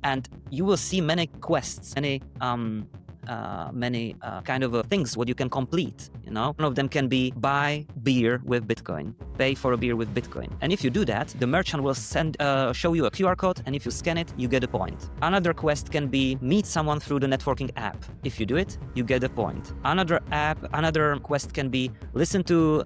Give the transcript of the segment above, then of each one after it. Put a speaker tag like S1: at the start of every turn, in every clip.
S1: And you will see many quests, many kind of things what you can complete. One of them can be buy beer with Bitcoin, pay for a beer with Bitcoin. And if you do that, the merchant will show you a QR code, and if you scan it, you get a point. Another quest can be meet someone through the networking app. If you do it, you get a point. Another quest can be listen to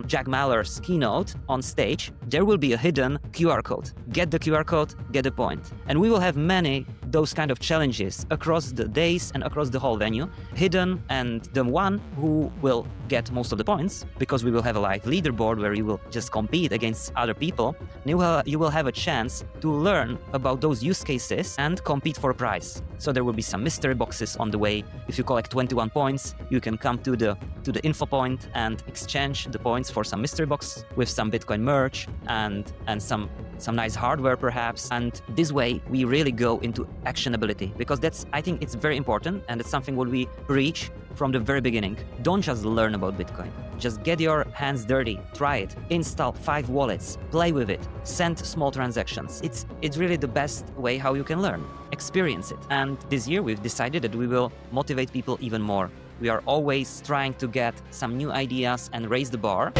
S1: Jack Mallers' keynote on stage. There will be a hidden QR code. Get the QR code, get a point. And we will have many those kind of challenges across the days and across the whole venue, hidden, and the one who will get most of the points, because we will have a live leaderboard where you will just compete against other people, and you will have a chance to learn about those use cases and compete for a prize. So there will be some mystery boxes on the way. If you collect 21 points, you can come to the info point and exchange the points for some mystery box with some Bitcoin merch and some nice hardware perhaps. And this way we really go into actionability, because I think it's very important, and it's something what we preach from the very beginning. Don't just learn about Bitcoin. Just get your hands dirty, try it, install 5 wallets, play with it, send small transactions. It's really the best way how you can learn. Experience it. And this year we've decided that we will motivate people even more. We are always trying to get some new ideas and raise the bar.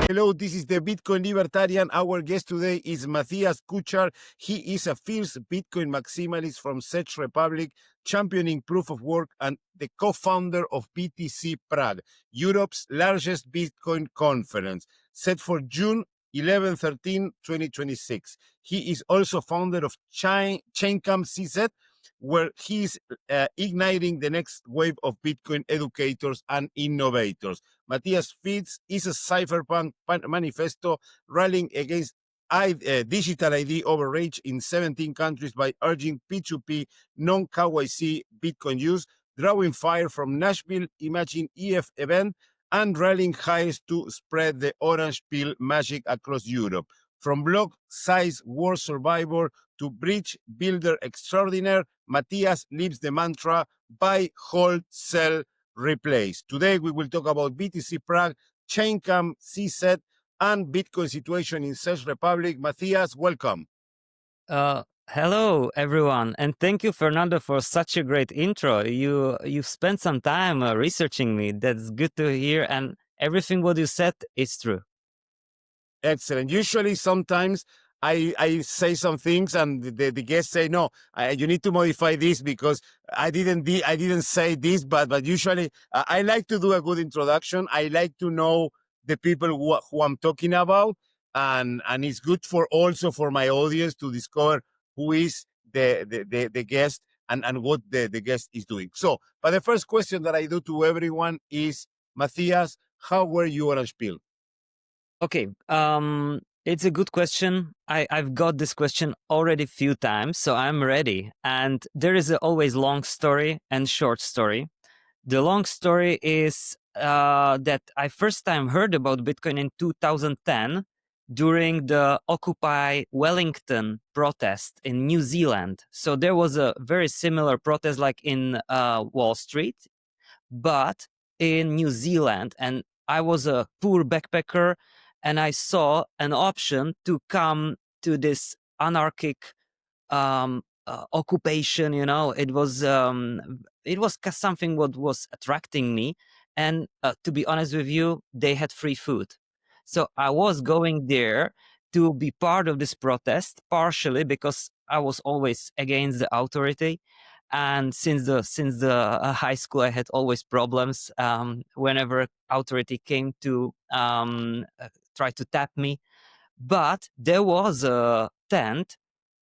S2: Hello, this is the Bitcoin Libertarian. Our guest today is Mathias Kuchar. He is a fierce Bitcoin maximalist from Czech Republic, championing proof of work, and the co-founder of BTC Prague, Europe's largest Bitcoin conference, set for June 11-13, 2026. He is also founder of ChainCamp CZ, where he is igniting the next wave of Bitcoin educators and innovators. Matyas Feeds is a cypherpunk manifesto rallying against digital ID overreach in 17 countries by urging P2P non-KYC Bitcoin use, drawing fire from Nashville Imagine EF event, and rallying hires to spread the orange pill magic across Europe. From block size war survivor to bridge builder extraordinaire, Matyas lives the mantra buy, hold, sell, replace. Today we will talk about BTC Prague, ChainCamp, CZ, and Bitcoin situation in Czech Republic. Matyas, welcome.
S1: Hello everyone, and thank you, Fernando, for such a great intro. You've spent some time researching me. That's good to hear, and everything what you said is true.
S2: Excellent. Usually, sometimes I say some things, and the guests say, "No, you need to modify this because I didn't say this." But usually, I like to do a good introduction. I like to know the people who I'm talking about, and it's good for also for my audience to discover who is the guest and what the guest is doing. So, but the first question that I do to everyone is, Matyas, how were you orange pill?
S1: Okay, it's a good question. I've got this question already a few times, so I'm ready. And there is always long story and short story. The long story is that I first time heard about Bitcoin in 2010 during the Occupy Wellington protest in New Zealand. So there was a very similar protest like in Wall Street, but in New Zealand. And I was a poor backpacker, and I saw an option to come to this anarchic occupation. It was something what was attracting me. And to be honest with you, they had free food. So I was going there to be part of this protest, partially because I was always against the authority. And since the high school, I had always problems whenever authority came to try to tap me. But there was a tent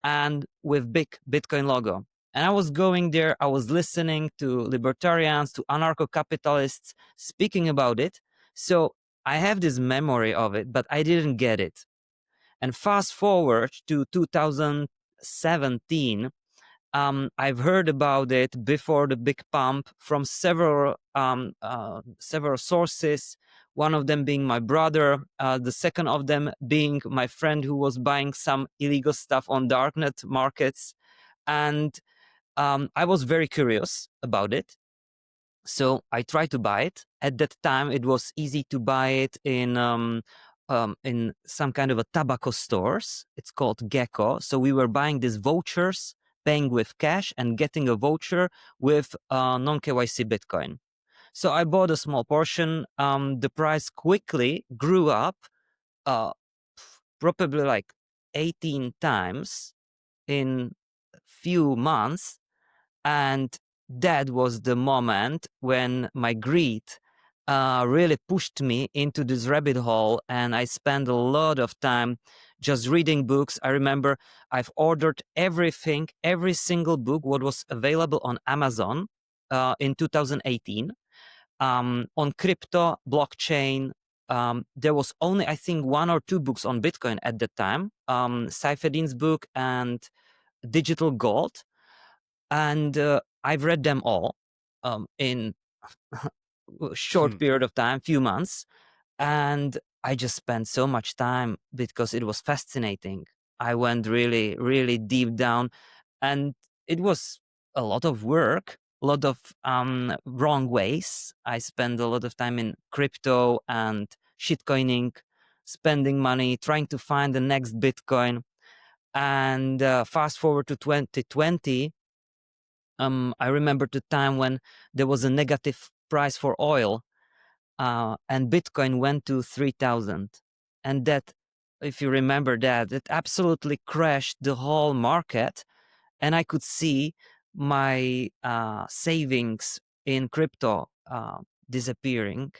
S1: and with big Bitcoin logo. And I was going there, I was listening to libertarians, to anarcho-capitalists speaking about it. So I have this memory of it, but I didn't get it. And fast forward to 2017, I've heard about it before the big pump from several sources. One of them being my brother, the second of them being my friend who was buying some illegal stuff on darknet markets, and I was very curious about it. So I tried to buy it. At that time, it was easy to buy it in in some kind of a tobacco stores. It's called Gecko. So we were buying these vouchers, paying with cash and getting a voucher with non-KYC Bitcoin. So I bought a small portion. The price quickly grew up, probably like 18 times in a few months. And that was the moment when my greed really pushed me into this rabbit hole, and I spent a lot of time just reading books. I remember I've ordered everything, every single book what was available on Amazon in 2018 on crypto, blockchain. There was only, I think, 1 or 2 books on Bitcoin at the time, Saifeddin's book and Digital Gold. And I've read them all in a short period of time, few months. And I just spent so much time because it was fascinating. I went really, really deep down, and it was a lot of work, a lot of wrong ways. I spent a lot of time in crypto and shitcoining, spending money, trying to find the next Bitcoin. And fast forward to 2020, I remember the time when there was a negative price for oil, and Bitcoin went to 3,000. And that, if you remember that, it absolutely crashed the whole market. And I could see my savings in crypto disappearing.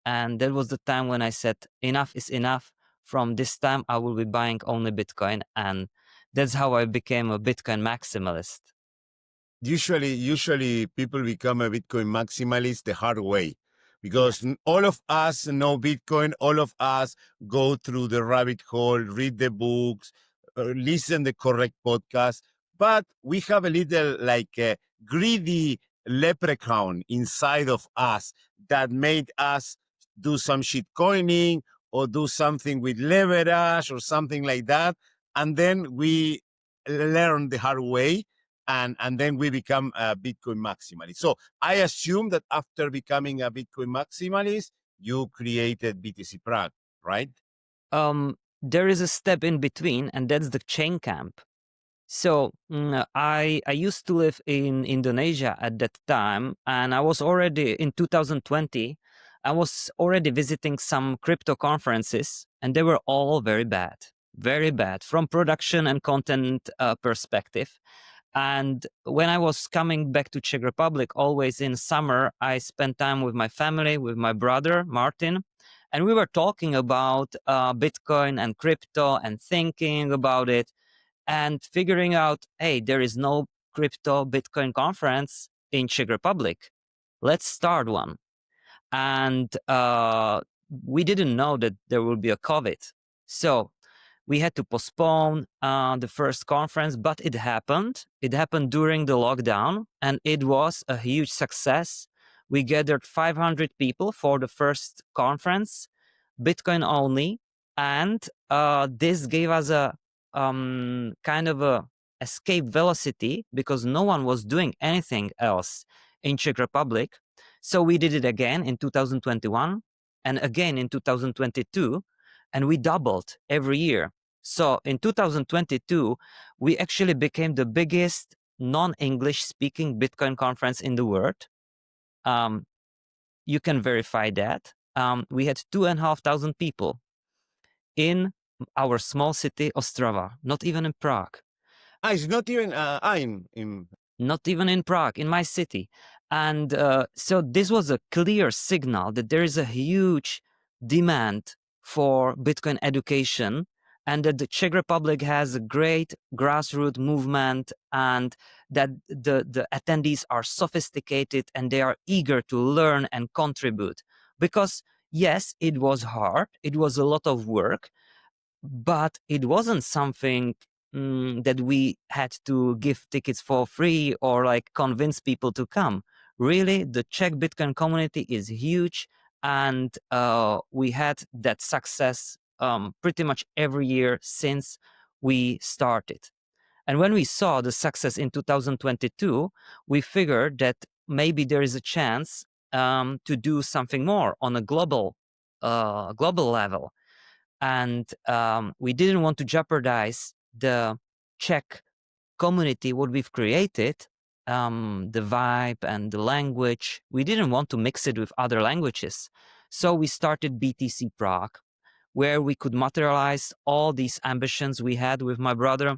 S1: And that was the time when I said, enough is enough. From this time, I will be buying only Bitcoin. And that's how I became a Bitcoin maximalist.
S2: Usually people become a Bitcoin maximalist the hard way, because all of us know Bitcoin, all of us go through the rabbit hole, read the books, listen the correct podcast, but we have a little like a greedy leprechaun inside of us that made us do some shit coining or do something with leverage or something like that, and then we learn the hard way, and then we become a Bitcoin maximalist. So I assume that after becoming a Bitcoin maximalist, you created BTC Prague, right?
S1: There is a step in between, and that's the ChainCamp. So I used to live in Indonesia at that time, and I was already in 2020. I was already visiting some crypto conferences, and they were all very bad from production and content perspective. And when I was coming back to Czech Republic, always in summer, I spent time with my family, with my brother, Martin, and we were talking about Bitcoin and crypto and thinking about it and figuring out, hey, there is no crypto Bitcoin conference in Czech Republic. Let's start one. And we didn't know that there will be a COVID. So we had to postpone the first conference, but it happened. It happened during the lockdown, and it was a huge success. We gathered 500 people for the first conference, Bitcoin only, and this gave us a kind of a escape velocity because no one was doing anything else in Czech Republic. So we did it again in 2021 and again in 2022, and we doubled every year. So in 2022, we actually became the biggest non-English speaking Bitcoin conference in the world. You can verify that. We had 2,500 people in our small city, Ostrava, not even in Prague.
S2: It's not even
S1: Not even in Prague, in my city. And so this was a clear signal that there is a huge demand for Bitcoin education, and that the Czech Republic has a great grassroots movement, and that the attendees are sophisticated and they are eager to learn and contribute. Because yes, it was hard, it was a lot of work, but it wasn't something that we had to give tickets for free or like convince people to come. Really, the Czech Bitcoin community is huge, and we had that success pretty much every year since we started. And when we saw the success in 2022, we figured that maybe there is a chance to do something more on a global level. And we didn't want to jeopardize the Czech community, what we've created, the vibe and the language. We didn't want to mix it with other languages. So we started BTC Prague, where we could materialize all these ambitions we had with my brother.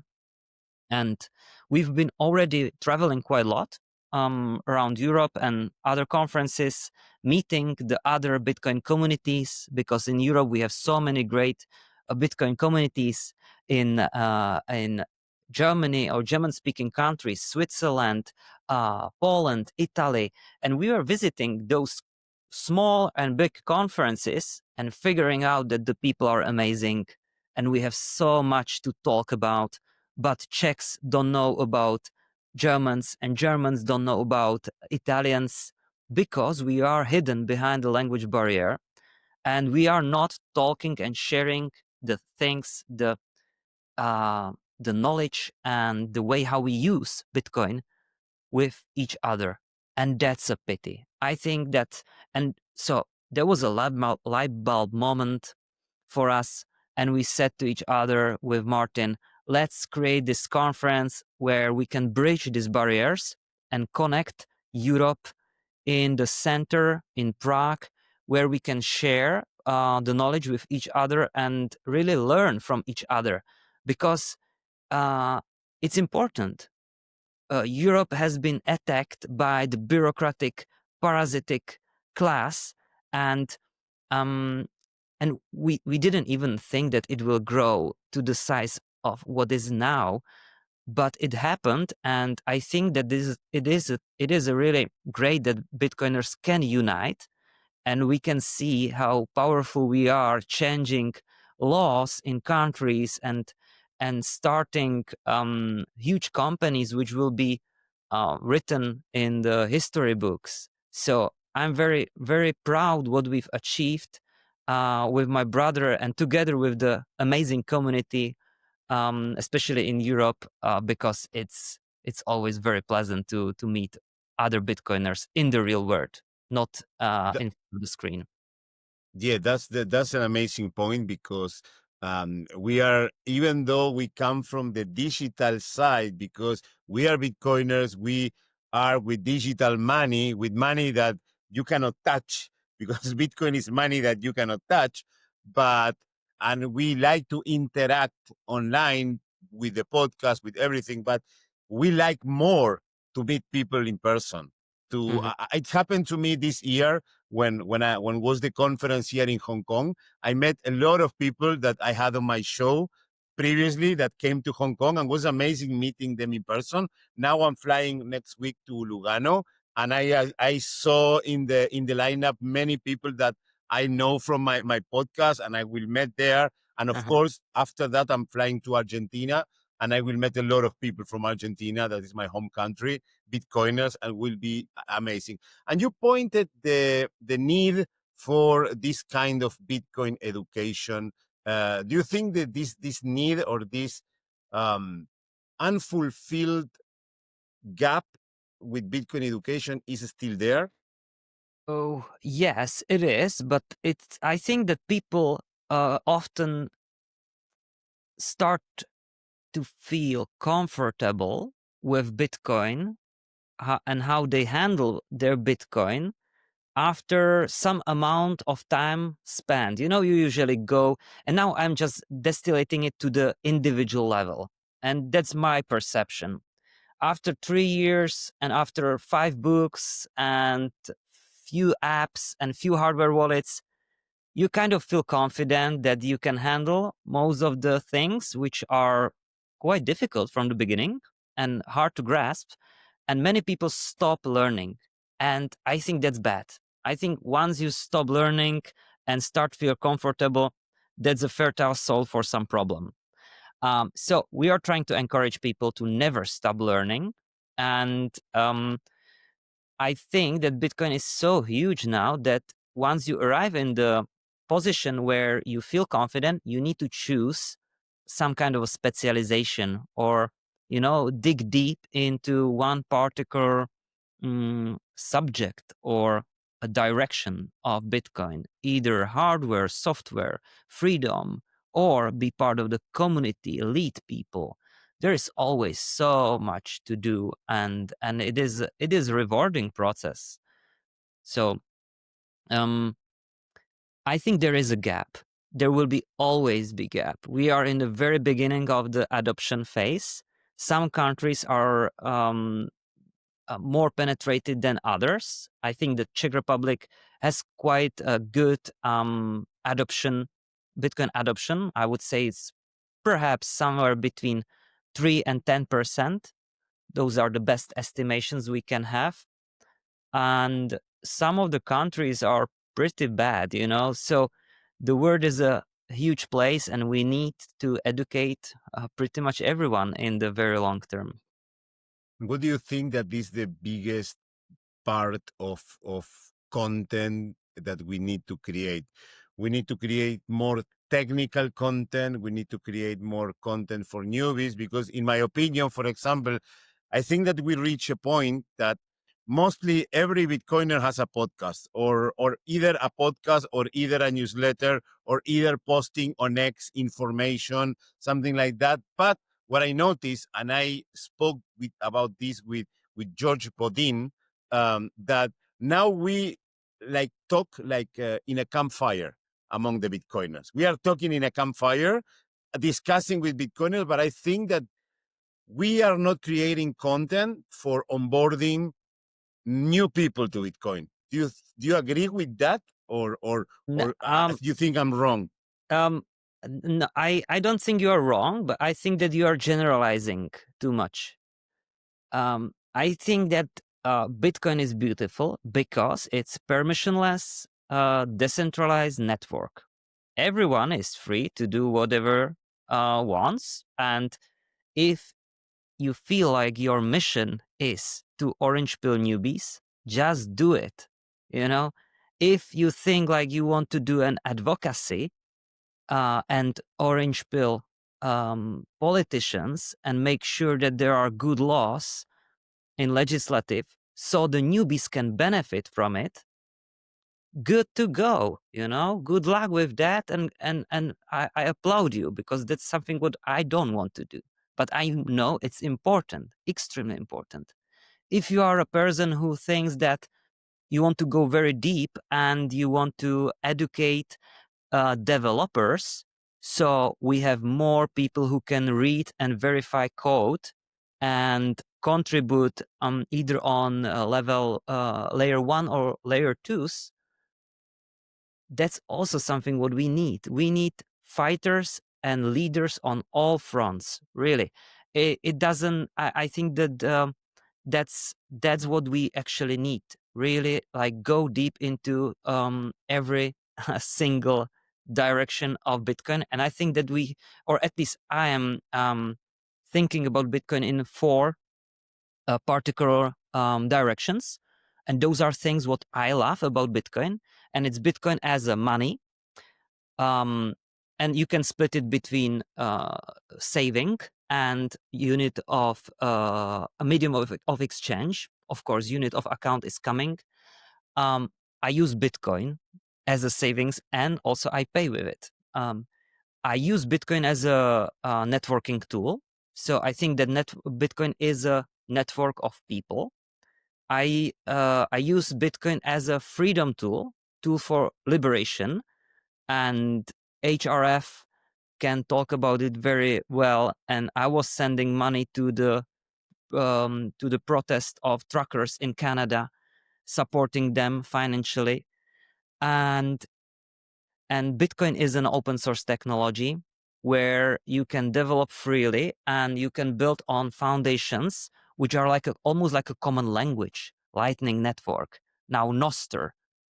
S1: And we've been already traveling quite a lot around Europe and other conferences, meeting the other Bitcoin communities, because in Europe we have so many great Bitcoin communities in Germany or German-speaking countries, Switzerland, Poland, Italy, and we were visiting those small and big conferences and figuring out that the people are amazing and we have so much to talk about, but Czechs don't know about Germans and Germans don't know about Italians because we are hidden behind the language barrier and we are not talking and sharing the things, the knowledge and the way how we use Bitcoin with each other. And that's a pity. I think that, and so there was a light bulb moment for us. And we said to each other with Martin, let's create this conference where we can bridge these barriers and connect Europe in the center in Prague, where we can share the knowledge with each other and really learn from each other, because it's important. Europe has been attacked by the bureaucratic, parasitic class, and we didn't even think that it will grow to the size of what is now, but it happened, and I think that it is a really great that Bitcoiners can unite, and we can see how powerful we are changing laws in countries and starting huge companies which will be written in the history books. So I'm very, very proud what we've achieved with my brother and together with the amazing community, especially in Europe, because it's always very pleasant to meet other Bitcoiners in the real world, not in the screen.
S2: Yeah, that's an amazing point, because we are, even though we come from the digital side, because we are Bitcoiners, we are with digital money, with money that you cannot touch, because Bitcoin is money that you cannot touch. And we like to interact online with the podcast, with everything, but we like more to meet people in person. It happened to me this year when was the conference here in Hong Kong. I met a lot of people that I had on my show previously that came to Hong Kong, and was amazing meeting them in person. Now I'm flying next week to Lugano, and I saw in the lineup many people that I know from my podcast, and I will meet there. And of course, after that, I'm flying to Argentina, and I will meet a lot of people from Argentina. That is my home country, Bitcoiners, and will be amazing. And you pointed the need for this kind of Bitcoin education. Do you think that this need or this unfulfilled gap with Bitcoin education is still there?
S1: Oh, yes, it is. But I think that people often start to feel comfortable with Bitcoin and how they handle their Bitcoin after some amount of time spent. You usually go, and now I'm just distillating it to the individual level. And that's my perception. After 3 years and after 5 books and few apps and few hardware wallets, you kind of feel confident that you can handle most of the things which are quite difficult from the beginning and hard to grasp. And many people stop learning. And I think that's bad. I think once you stop learning and start feel comfortable, that's a fertile soil for some problem. So we are trying to encourage people to never stop learning. And I think that Bitcoin is so huge now that once you arrive in the position where you feel confident, you need to choose some kind of a specialization or, dig deep into one particular subject or a direction of Bitcoin, either hardware, software, freedom, or be part of the community, lead people. There is always so much to do, and it is a rewarding process. So I think there is a gap. There will always be gap. We are in the very beginning of the adoption phase. Some countries are more penetrated than others. I think the Czech Republic has quite a good adoption, Bitcoin adoption. I would say it's perhaps somewhere between 3 and 10%. Those are the best estimations we can have. And some of the countries are pretty bad, So the world is a huge place, and we need to educate pretty much everyone in the very long term.
S2: What do you think that is the biggest part of content that we need to create? We need to create more technical content. We need to create more content for newbies, because in my opinion, for example, I think that we reach a point that mostly every Bitcoiner has a podcast, or either a podcast, or either a newsletter, or either posting on X information, something like that. But what I noticed, and I spoke about this with George Bodin, that now we talk in a campfire among the Bitcoiners. We are talking in a campfire, discussing with Bitcoiners, but I think that we are not creating content for onboarding new people to Bitcoin. Do you agree with that, or do you think I'm wrong?
S1: No, I don't think you are wrong, but I think that you are generalizing too much. I think that Bitcoin is beautiful because it's permissionless, decentralized network. Everyone is free to do whatever wants, and if you feel like your mission is to orange pill newbies, just do it. If you think like you want to do an advocacy and orange pill politicians and make sure that there are good laws in legislative so the newbies can benefit from it, good to go. Good luck with that, and I applaud you, because that's something what I don't want to do, but I know it's important, extremely important. If you are a person who thinks that you want to go very deep and you want to educate developers, so we have more people who can read and verify code and contribute either on level layer 1 or layer 2s, that's also something what we need. We need fighters and leaders on all fronts, really. It doesn't, I think that that's what we actually need, really, like go deep into every single direction of Bitcoin. And I think that we, or at least I am thinking about Bitcoin in 4 particular directions. And those are things what I love about Bitcoin. And it's Bitcoin as a money. And you can split it between saving and unit of a medium of exchange. Of course, unit of account is coming. I use Bitcoin as a savings, and also I pay with it. I use Bitcoin as a networking tool. So I think that Bitcoin is a network of people. I use Bitcoin as a freedom tool for liberation, and HRF can talk about it very well. And I was sending money to the protest of truckers in Canada, supporting them financially. And Bitcoin is an open source technology where you can develop freely and you can build on foundations which are almost like a common language. Lightning Network, now Nostr.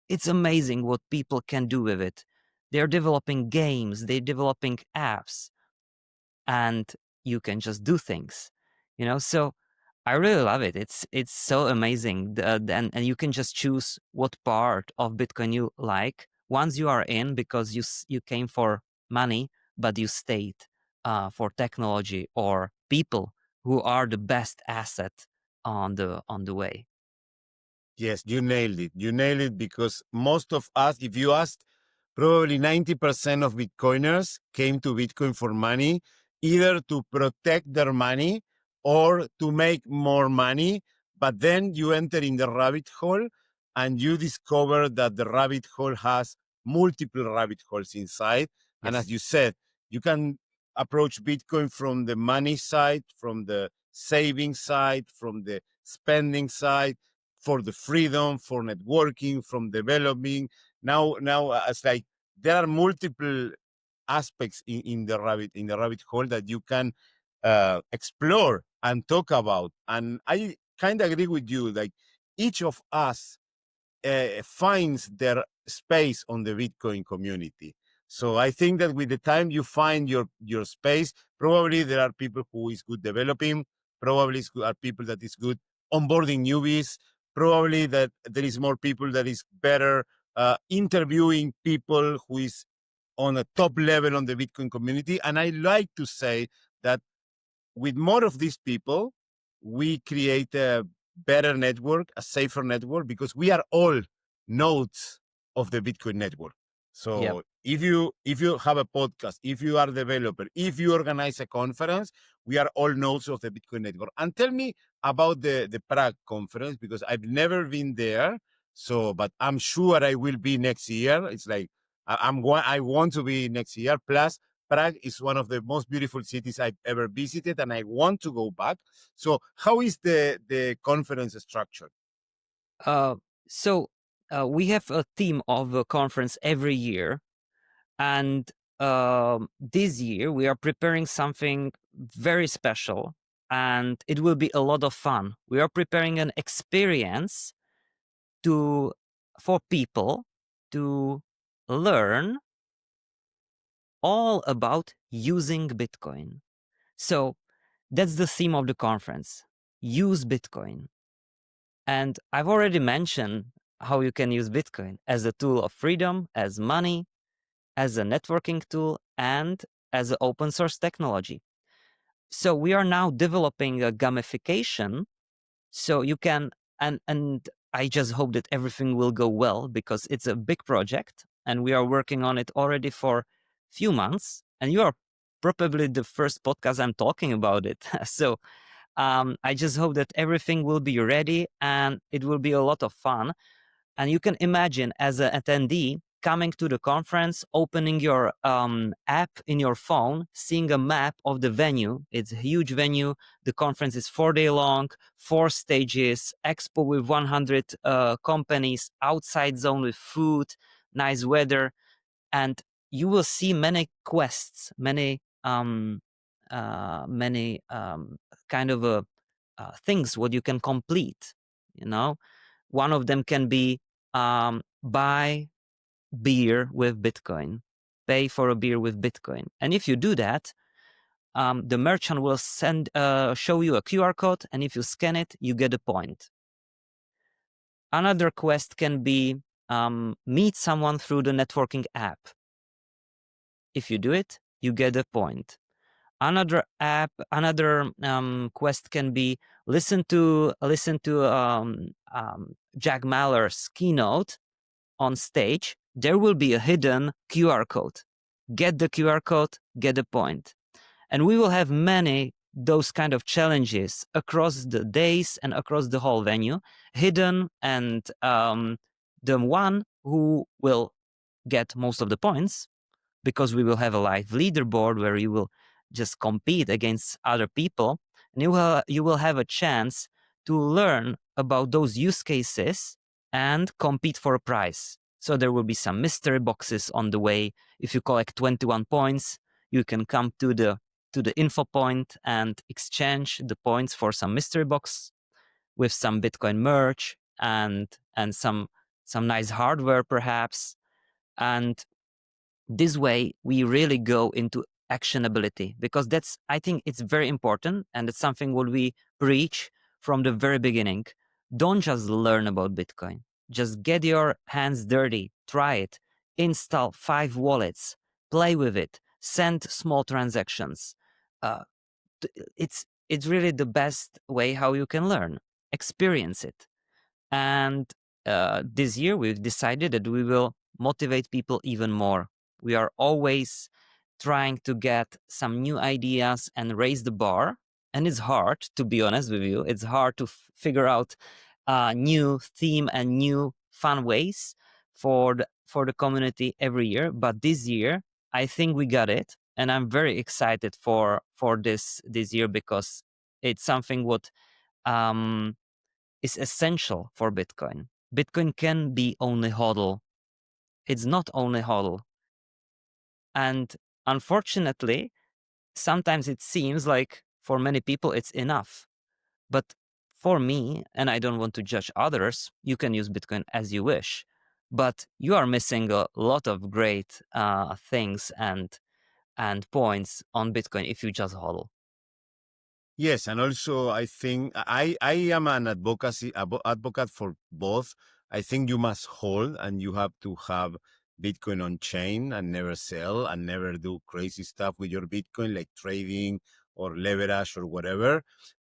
S1: It's amazing what people can do with it. They're developing games, they're developing apps, and you can just do things. So I really love it. It's so amazing, and you can just choose what part of Bitcoin you like once you are in, because you came for money, but you stayed for technology or people who are the best asset on the way.
S2: Yes, you nailed it. You nailed it, because most of us, if you ask probably 90% of Bitcoiners came to Bitcoin for money, either to protect their money or to make more money. But then you enter in the rabbit hole and you discover that the rabbit hole has multiple rabbit holes inside. And as
S1: Yes.
S2: you said, you can approach Bitcoin from the money side, from the saving side, from the spending side, for the freedom, for networking, from developing. Now, it's like there are multiple aspects in the rabbit hole that you can explore and talk about. And I kind of agree with you. Like each of us finds their space on the Bitcoin community. So I think that with the time you find your space, probably there are people who is good developing, probably are people that is good onboarding newbies, probably that there is more people that is better interviewing people who is on a top level on the Bitcoin community. And I like to say that with more of these people, we create a better network, a safer network, because we are all nodes of the Bitcoin network.
S1: Yeah.
S2: So if you have a podcast, if you are a developer, if you organize a conference, we are all nodes of the Bitcoin network. And tell me about the Prague conference, because I've never been there. So, but I'm sure I will be next year. It's like I want to be next year. Plus, Prague is one of the most beautiful cities I've ever visited, and I want to go back. So, how is the conference structured?
S1: Uh, so we have a theme of a conference every year, and this year we are preparing something very special, and it will be a lot of fun. We are preparing an experience to for people to learn all about using Bitcoin. So that's the theme of the conference: use Bitcoin. And I've already mentioned how you can use Bitcoin as a tool of freedom, as money, as a networking tool, and as an open source technology. So we are now developing a gamification, so you can, and I just hope that everything will go well, because it's a big project and we are working on it already for few months, and you are probably the first podcast I'm talking about it. So I just hope that everything will be ready and it will be a lot of fun. And you can imagine, as an attendee, coming to the conference, opening your app in your phone, seeing a map of the venue. It's a huge venue. The conference is 4 day long, 4 stages, expo with 100 companies, outside zone with food, nice weather. And you will see many quests, many kind of things what you can complete. You know, one of them can be buy beer with Bitcoin, pay for a beer with Bitcoin. And if you do that, the merchant will show you a QR code, and if you scan it, you get a point. Another quest can be meet someone through the networking app. If you do it, you get a point. Another quest can be listen to Jack Mallers' keynote on stage. There will be a hidden QR code. Get the QR code, get a point. And we will have many those kind of challenges across the days and across the whole venue, hidden, and the one who will get most of the points, because we will have a live leaderboard where you will just compete against other people, and you will have a chance to learn about those use cases and compete for a prize. So there will be some mystery boxes on the way. If you collect 21 points, you can come to the info point and exchange the points for some mystery box with some Bitcoin merch and some nice hardware perhaps. And this way we really go into actionability, because that's, I think it's very important, and it's something what we preach from the very beginning. Don't just learn about Bitcoin, just get your hands dirty, try it, install 5 wallets, play with it, send small transactions. uh, it's really the best way how you can learn. Experience it. And this year we've decided that we will motivate people even more. We are always trying to get some new ideas and raise the bar. And it's hard, to be honest with you. It's hard to figure out a new theme and new fun ways for the community every year. But this year, I think we got it, and I'm very excited for this year, because it's something what is essential for Bitcoin. Bitcoin can be only hodl. It's not only hodl. And unfortunately, sometimes it seems like for many people it's enough. But for me, and I don't want to judge others, you can use Bitcoin as you wish. But you are missing a lot of great things and points on Bitcoin if you just hodl.
S2: Yes, and also I think I am an advocate for both. I think you must hold, and you have to have Bitcoin on chain and never sell and never do crazy stuff with your Bitcoin like trading or leverage or whatever.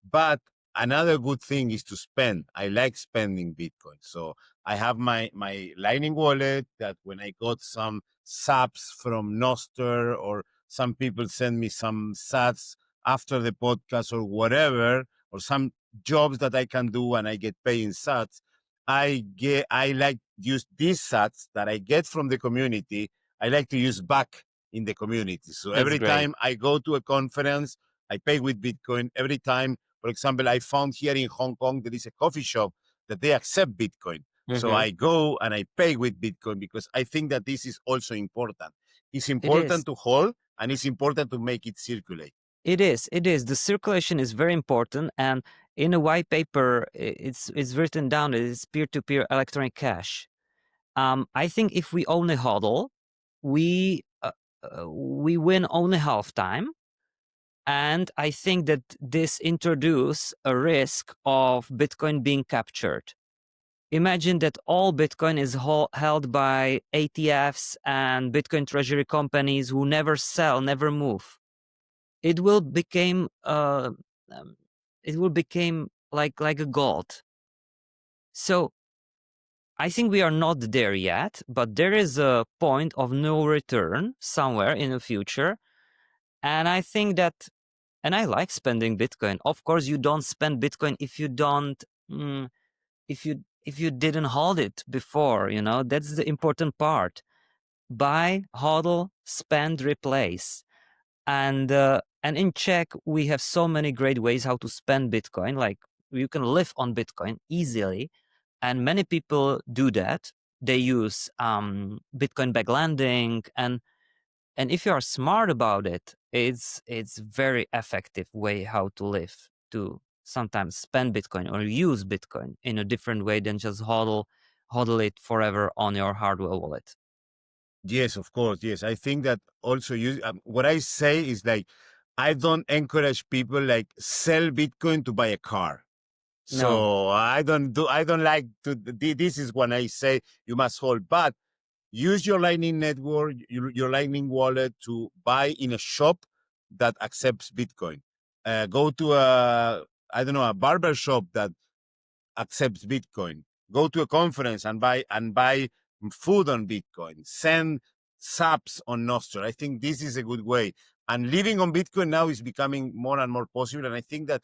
S2: But another good thing is to spend. I like spending Bitcoin. So I have my Lightning wallet that when I got some SAPs from Noster, or some people send me some sats after the podcast or whatever, or some jobs that I can do and I get paid in sats, I like use these sats that I get from the community. I like to use back in the community. So
S1: That's
S2: every
S1: great.
S2: time I go to a conference, I pay with Bitcoin. Every time, for example, I found here in Hong Kong, there is a coffee shop that they accept Bitcoin. So I go and I pay with Bitcoin, because I think that this is also important. It's important to hold, and it's important to make it circulate.
S1: It is. The circulation is very important, and in a white paper, it's written down. It is peer-to-peer electronic cash. I think if we only hodl, we win only half time, and I think that this introduces a risk of Bitcoin being captured. Imagine that all Bitcoin is held by ATFs and Bitcoin treasury companies who never sell, never move. It will become like a gold. So I think we are not there yet, but there is a point of no return somewhere in the future. And I think that, and I like spending Bitcoin. Of course, you don't spend Bitcoin if you don't, if you didn't hold it before, that's the important part. Buy, hodl, spend, replace. And in Czech, we have so many great ways how to spend Bitcoin. Like, you can live on Bitcoin easily, and many people do that. They use Bitcoin back lending, and if you are smart about it, it's very effective way how to live, to sometimes spend Bitcoin or use Bitcoin in a different way than just hodl it forever on your hardware wallet.
S2: Yes, of course. Yes, I think that also what I say is like, I don't encourage people like sell Bitcoin to buy a car. So
S1: No.
S2: I don't like to. This is when I say you must hold, but use your Lightning network, your Lightning wallet to buy in a shop that accepts Bitcoin. Go to a barber shop that accepts Bitcoin. Go to a conference and buy food on Bitcoin. Send subs on Nostr. I think this is a good way. And living on Bitcoin now is becoming more and more possible. And I think that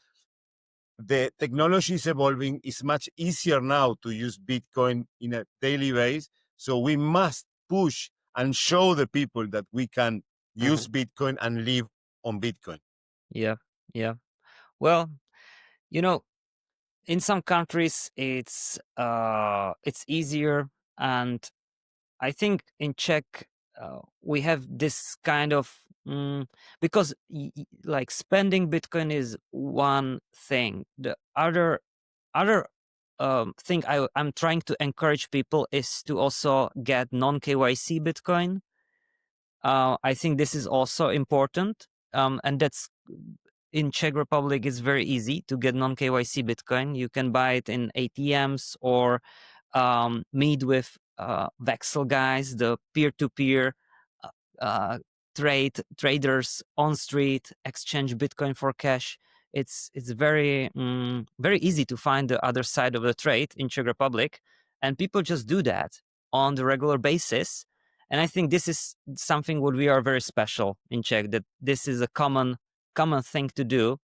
S2: the technology is evolving. It's much easier now to use Bitcoin in a daily basis. So we must push and show the people that we can use Bitcoin and live on Bitcoin.
S1: Yeah. Well, in some countries it's easier, and I think in Czech we have this kind of because like spending Bitcoin is one thing. The other thing I'm trying to encourage people is to also get non-KYC Bitcoin. I think this is also important, and that's in Czech Republic. It's very easy to get non-KYC Bitcoin. You can buy it in ATMs or meet with Vexel guys, the peer-to-peer traders on street, exchange Bitcoin for cash. It's very very easy to find the other side of the trade in Czech Republic, and people just do that on the regular basis. And I think this is something what we are very special in Czech, that this is a common thing to do.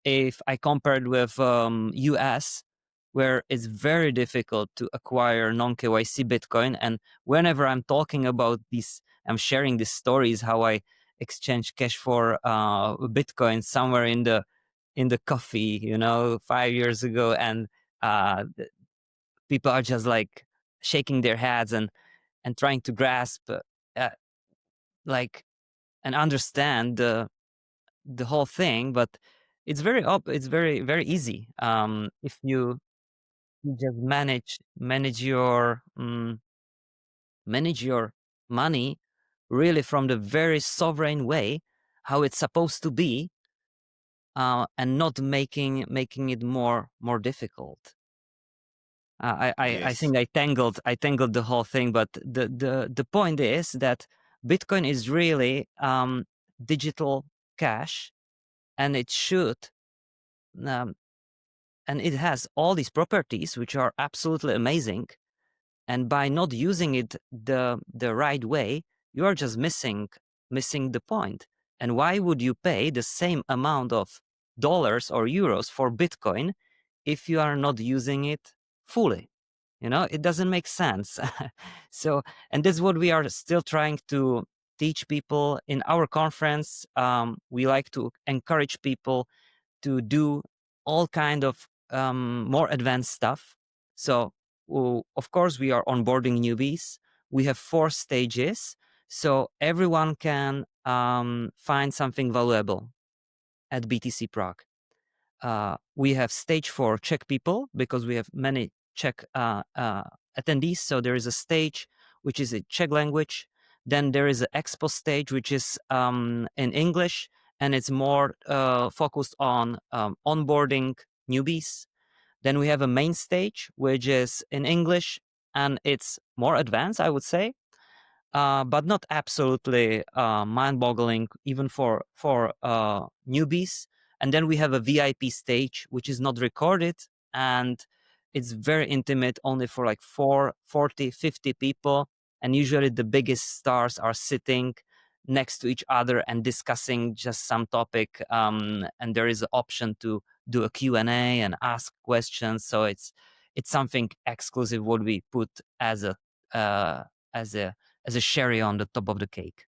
S1: If I compared with US, where it's very difficult to acquire non-KYC Bitcoin, and whenever I'm talking about these, I'm sharing these stories how I exchange cash for Bitcoin somewhere in the coffee, 5 years ago, and people are just like shaking their heads and trying to grasp like and understand the whole thing. But it's it's very easy if you just manage your money really from the very sovereign way how it's supposed to be, and not making it more difficult. I
S2: Yes.
S1: think I tangled the whole thing, but the point is that Bitcoin is really digital cash, and it should um, and it has all these properties which are absolutely amazing. And by not using it the right way, you are just missing the point. And why would you pay the same amount of dollars or euros for Bitcoin if you are not using it fully? It doesn't make sense. So, and that's what we are still trying to teach people in our conference. We like to encourage people to do all kind of more advanced stuff. So, of course, we are onboarding newbies. We have 4 stages, so everyone can find something valuable at BTC Prague. We have stage for Czech people because we have many Czech attendees. So there is a stage which is in Czech language. Then there is an expo stage which is in English, and it's more focused on onboarding newbies. Then we have a main stage which is in English, and it's more advanced, I would say, but not absolutely mind-boggling even for newbies. And then we have a VIP stage which is not recorded, and it's very intimate, only for like 40, 50 people. And usually the biggest stars are sitting next to each other and discussing just some topic, and there is an option to do a Q&A and ask questions. So it's something exclusive what we put as a as a cherry on the top of the cake.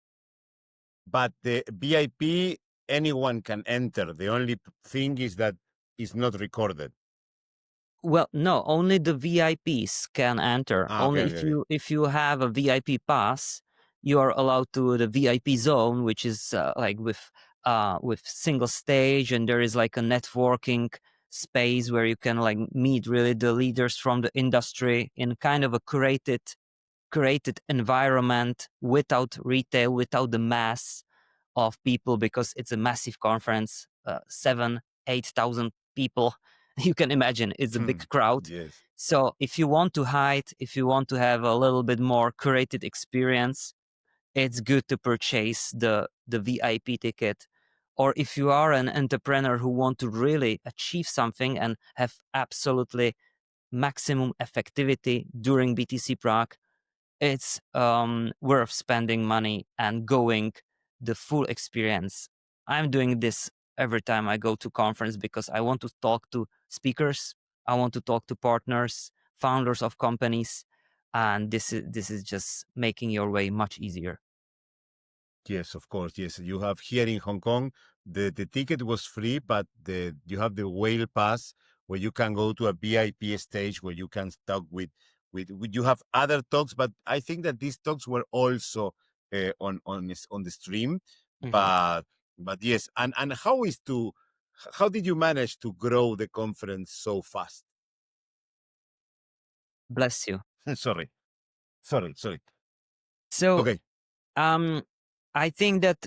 S2: But the VIP, anyone can enter. The only thing is that it's not recorded.
S1: Well, no, only the VIPs can enter. Only if you have a VIP pass, you are allowed to the VIP zone, which is like with single stage, and there is like a networking space where you can like meet really the leaders from the industry in kind of a curated environment, without retail, without the mass of people, because it's a massive conference, 7,000-8,000 people. You can imagine it's a big crowd.
S2: Yes.
S1: So if you want to hide, if you want to have a little bit more curated experience, it's good to purchase the VIP ticket. Or if you are an entrepreneur who want to really achieve something and have absolutely maximum effectivity during BTC Prague, it's worth spending money and going the full experience. I'm doing this every time I go to conference because I want to talk to speakers, I want to talk to partners, founders of companies, and this is just making your way much easier.
S2: Yes, of course. Yes, you have here in Hong Kong, the ticket was free, but you have the whale pass where you can go to a VIP stage where you can talk with you have other talks, but I think that these talks were also on the stream.
S1: Mm-hmm.
S2: But yes, and how did you manage to grow the conference so fast?
S1: Bless you.
S2: Sorry.
S1: So,
S2: Okay.
S1: I think that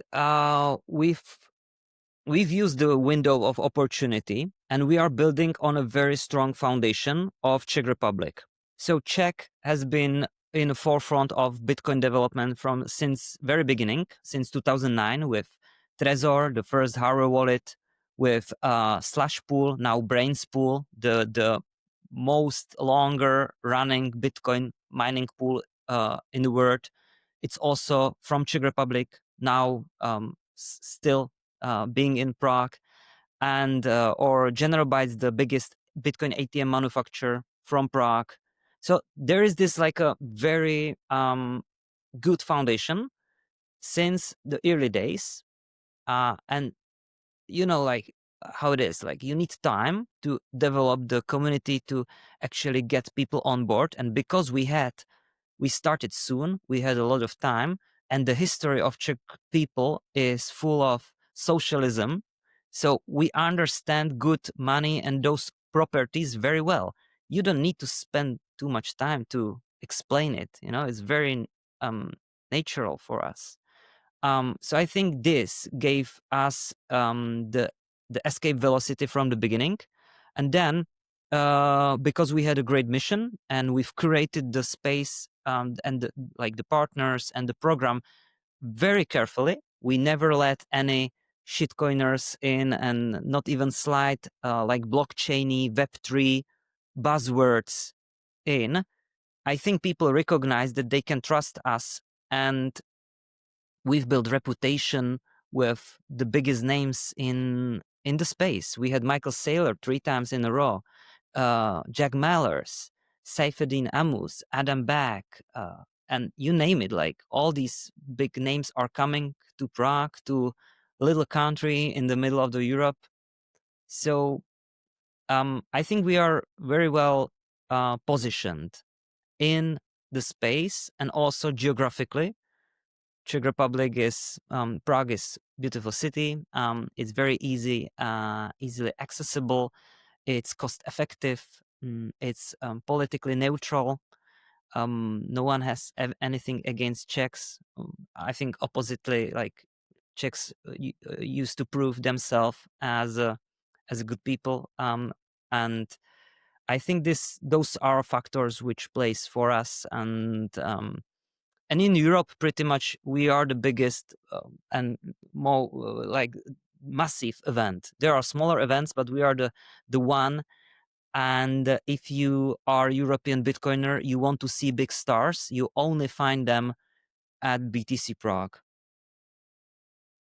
S1: we've used the window of opportunity, and we are building on a very strong foundation of Czech Republic. So Czech has been in the forefront of Bitcoin development since very beginning, since 2009, with Trezor, the first hardware wallet, with Slash Pool, now Brains Pool, the most longer running Bitcoin mining pool in the world. It's also from Czech Republic, now still being in Prague, and or General Bytes, the biggest Bitcoin ATM manufacturer from Prague. So there is this like a very good foundation since the early days, and you know, like how it is, like you need time to develop the community to actually get people on board. And because we started soon, we had a lot of time, and the history of Czech people is full of socialism, so we understand good money and those properties very well. You don't need to spend too much time to explain it, you know, it's very natural for us. So I think this gave us the escape velocity from the beginning, and then because we had a great mission and we've curated the space and the partners and the program very carefully. We never let any shitcoiners in, and not even slide like blockchainy Web3 buzzwords in. I think people recognize that they can trust us, and we've built reputation with the biggest names in the space. We had Michael Saylor 3 times in a row, Jack Mallers, Saifuddin Amus, Adam Back, and you name it. Like all these big names are coming to Prague, to a little country in the middle of the Europe. So I think we are very well positioned in the space and also geographically. Czech Republic is Prague is beautiful city. It's very easily accessible. It's cost effective. It's politically neutral. No one has anything against Czechs. I think oppositely, like Czechs used to prove themselves as a good people. And I think those are factors which plays for us. And in Europe, pretty much we are the biggest and more like massive event. There are smaller events, but we are the one. And if you are European Bitcoiner, you want to see big stars, you only find them at BTC Prague.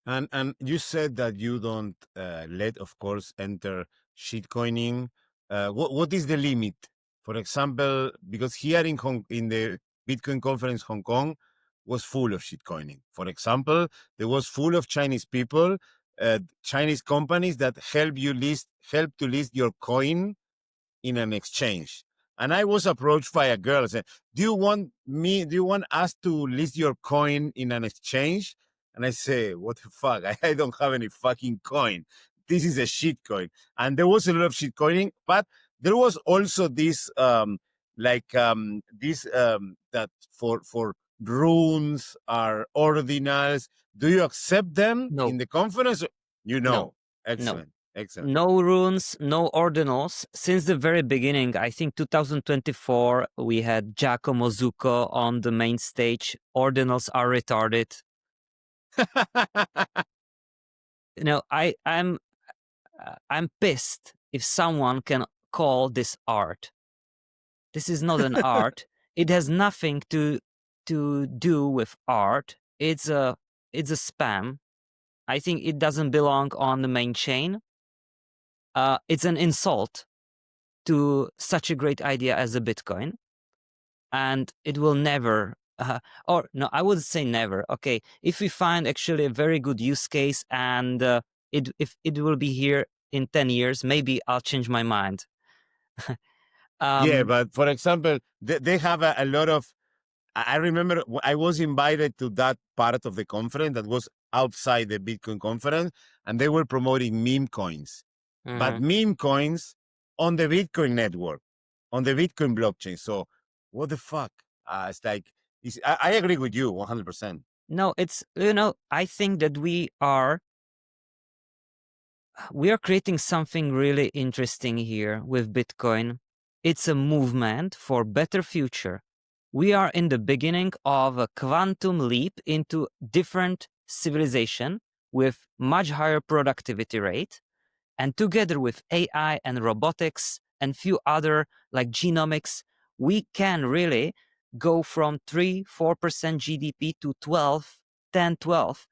S2: And you said that you don't let, of course, enter shitcoining. What is the limit? For example, because here in the Bitcoin conference, Hong Kong was full of shitcoining. For example, there was full of Chinese people, Chinese companies that help to list your coin in an exchange. And I was approached by a girl and said, do you want us to list your coin in an exchange? And I say, what the fuck? I don't have any fucking coin. This is a shit coin. And there was a lot of shit coining, but there was also this that for runes are ordinals. Do you accept them
S1: No.
S2: in the conference? You know.
S1: No.
S2: Excellent.
S1: No.
S2: Excellent.
S1: No runes, no ordinals. Since the very beginning, I think 2024, we had Giacomo Zucco on the main stage. Ordinals are retarded. You know, I'm pissed if someone can call this art. This is not an art. It has nothing to do with art. It's a spam. I think it doesn't belong on the main chain. It's an insult to such a great idea as a Bitcoin, and it will never. Or no, I would say never. Okay, if we find actually a very good use case and if it will be here in 10 years, maybe I'll change my mind.
S2: Yeah, but for example, they have a lot of. I remember I was invited to that part of the conference that was outside the Bitcoin conference, and they were promoting meme coins, but meme coins on the Bitcoin network, on the Bitcoin blockchain. So what the fuck? It's like I agree with you 100%.
S1: No, it's, you know, I think that we are creating something really interesting here with Bitcoin. It's a movement for better future. We are in the beginning of a quantum leap into different civilization with much higher productivity rate. And together with AI and robotics and few other like genomics, we can really go from 3-4% GDP to 12, 10, 12.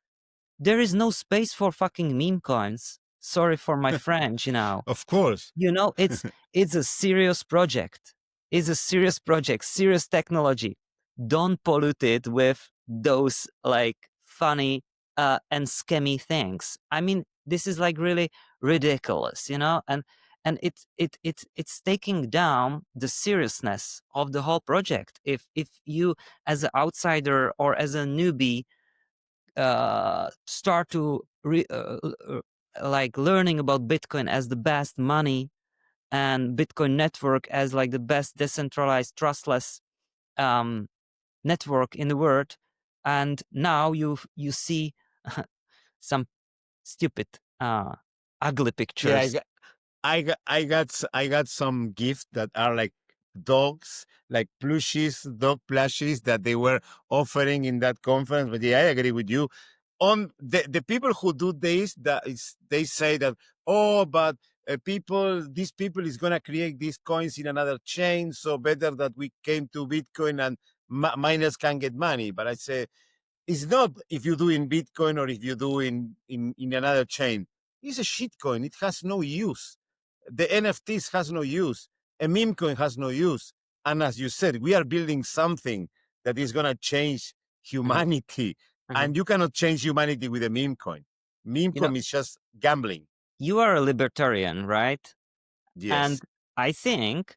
S1: There is no space for fucking meme coins. Sorry for my French,
S2: Of course.
S1: It's a serious project. It's a serious project, serious technology. Don't pollute it with those like funny and scammy things. I mean, this is like really ridiculous, and it's taking down the seriousness of the whole project. If you, as an outsider or as a newbie, start to like learning about Bitcoin as the best money and Bitcoin network as like the best decentralized, trustless network in the world, and now you see some stupid, ugly
S2: Yeah,
S1: pictures.
S2: I got some gifts that are like dogs, like dog plushies that they were offering in that conference. But yeah, I agree with you. On the people who do this, they say that, oh, but these people is gonna create these coins in another chain, so better that we came to Bitcoin and miners can get money. But I say it's not if you do in Bitcoin or if you do in another chain. It's a shitcoin. It has no use. The NFTs has no use. A meme coin has no use. And as you said, we are building something that is going to change
S1: Mhm,
S2: humanity.
S1: mhm.
S2: And you cannot change humanity with a meme coin. Meme
S1: You know,
S2: coin is just gambling.
S1: you are a libertarian, right?
S2: Yes,
S1: And I think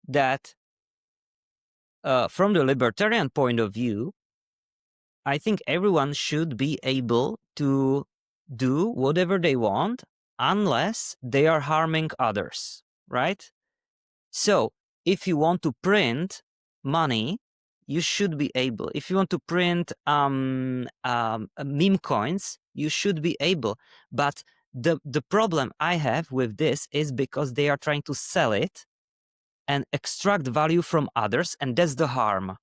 S1: that from the libertarian point of view, I think everyone should be able to do whatever they want unless they are harming others, right? So if you want to print money, you should be able. If you want to print meme coins, you should be able. But the problem I have with this is because they are trying to sell it and extract value from others, and that's the harm.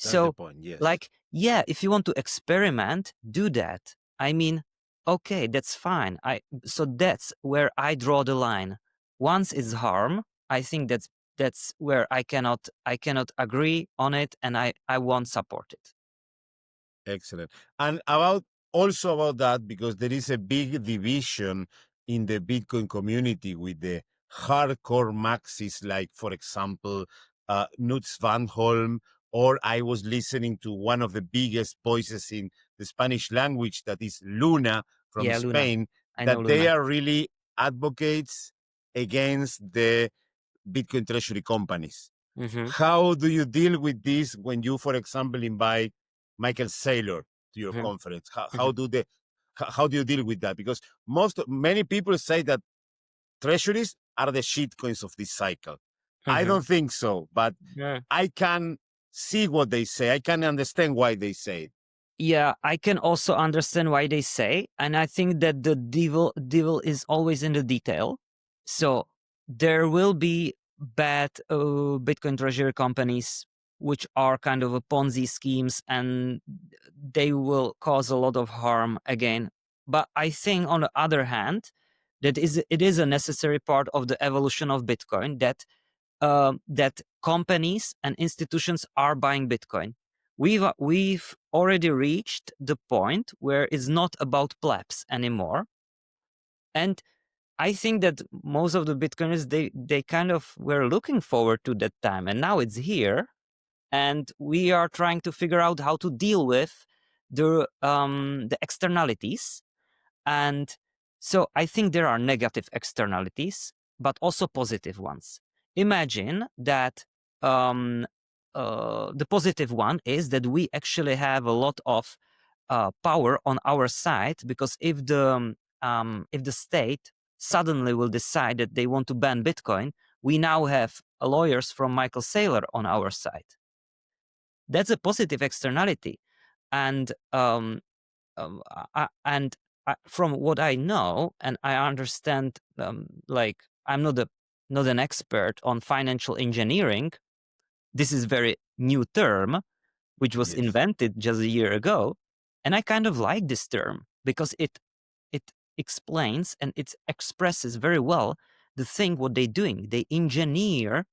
S2: that's the
S1: So,
S2: point. Yes.
S1: like, yeah, if you want to experiment, do that. I mean, okay, that's fine. So that's where I draw the line. Once it's harm, I think that's where I cannot agree on it, and I won't support it.
S2: Excellent. And about that, because there is a big division in the Bitcoin community with the hardcore maxis, like, for example, Nutz Van Holm, or I was listening to one of the biggest voices in the Spanish language, that is Luna from
S1: Yeah, Luna.
S2: Spain,
S1: I know
S2: that they
S1: Luna.
S2: are really advocates against the Bitcoin treasury companies.
S1: Hmm.
S2: How do you deal with this when you, for example, invite Michael Saylor to your
S1: Hmm.
S2: conference?
S1: Hmm.
S2: How do you deal with that? Because many people say that treasuries are the shit coins of this cycle. I
S1: Hmm.
S2: don't think so, but I can see what they say. I can understand why they say it.
S1: Yeah, I can also understand why they say, and I think that the devil is always in the detail. So there will be bad Bitcoin treasury companies which are kind of a Ponzi schemes, and they will cause a lot of harm again. But I think, on the other hand, it is a necessary part of the evolution of Bitcoin that companies and institutions are buying Bitcoin. We've already reached the point where it's not about plebs anymore, and I think that most of the Bitcoiners they kind of were looking forward to that time, and now it's here, and we are trying to figure out how to deal with the externalities. And so I think there are negative externalities, but also positive ones. Imagine that the positive one is that we actually have a lot of power on our side, because if the state suddenly will decide that they want to ban Bitcoin, we now have lawyers from Michael Saylor on our side. That's a positive externality, and from what I know and I understand, like, I'm not an expert on financial engineering. This is very new term which was
S2: Yes,
S1: invented just a year ago, and I kind of like this term because it explains and it expresses very well the thing what they're doing. They engineer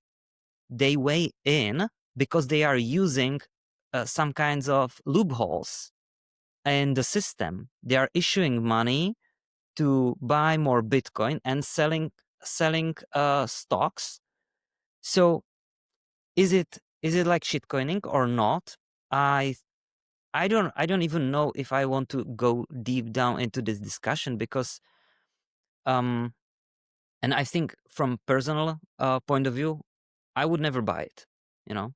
S1: their way in because they are using some kinds of loopholes in the system. They are issuing money to buy more Bitcoin and selling stocks. So is it like shitcoining or not? I don't even know if I want to go deep down into this discussion, because and I think from personal point of view, I would never buy it, you know.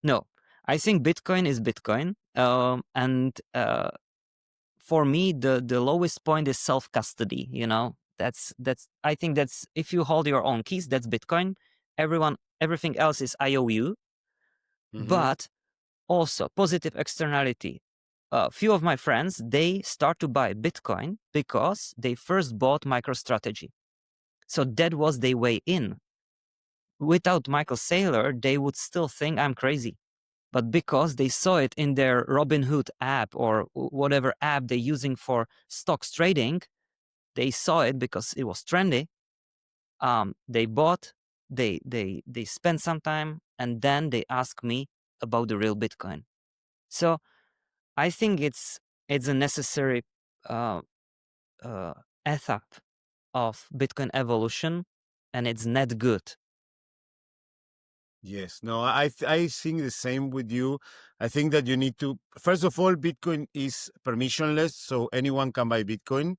S1: No, I think Bitcoin is Bitcoin, and for me the lowest point is self custody. You know, that's I think that's, if you hold your own keys, that's Bitcoin. Everything else is IOU. But also positive externality. A few of my friends, they start to buy Bitcoin because they first bought MicroStrategy. So that was their way in. Without Michael Saylor, they would still think I'm crazy. But because they saw it in their Robinhood app or whatever app they're using for stocks trading, they saw it because it was trendy. They bought, they spent some time, and then they asked me about the real Bitcoin. So I think it's a necessary uh, etap of Bitcoin evolution, and it's not good.
S2: Yes, no, I think the same with you. I think that you need to, first of all, Bitcoin is permissionless, so anyone can buy Bitcoin.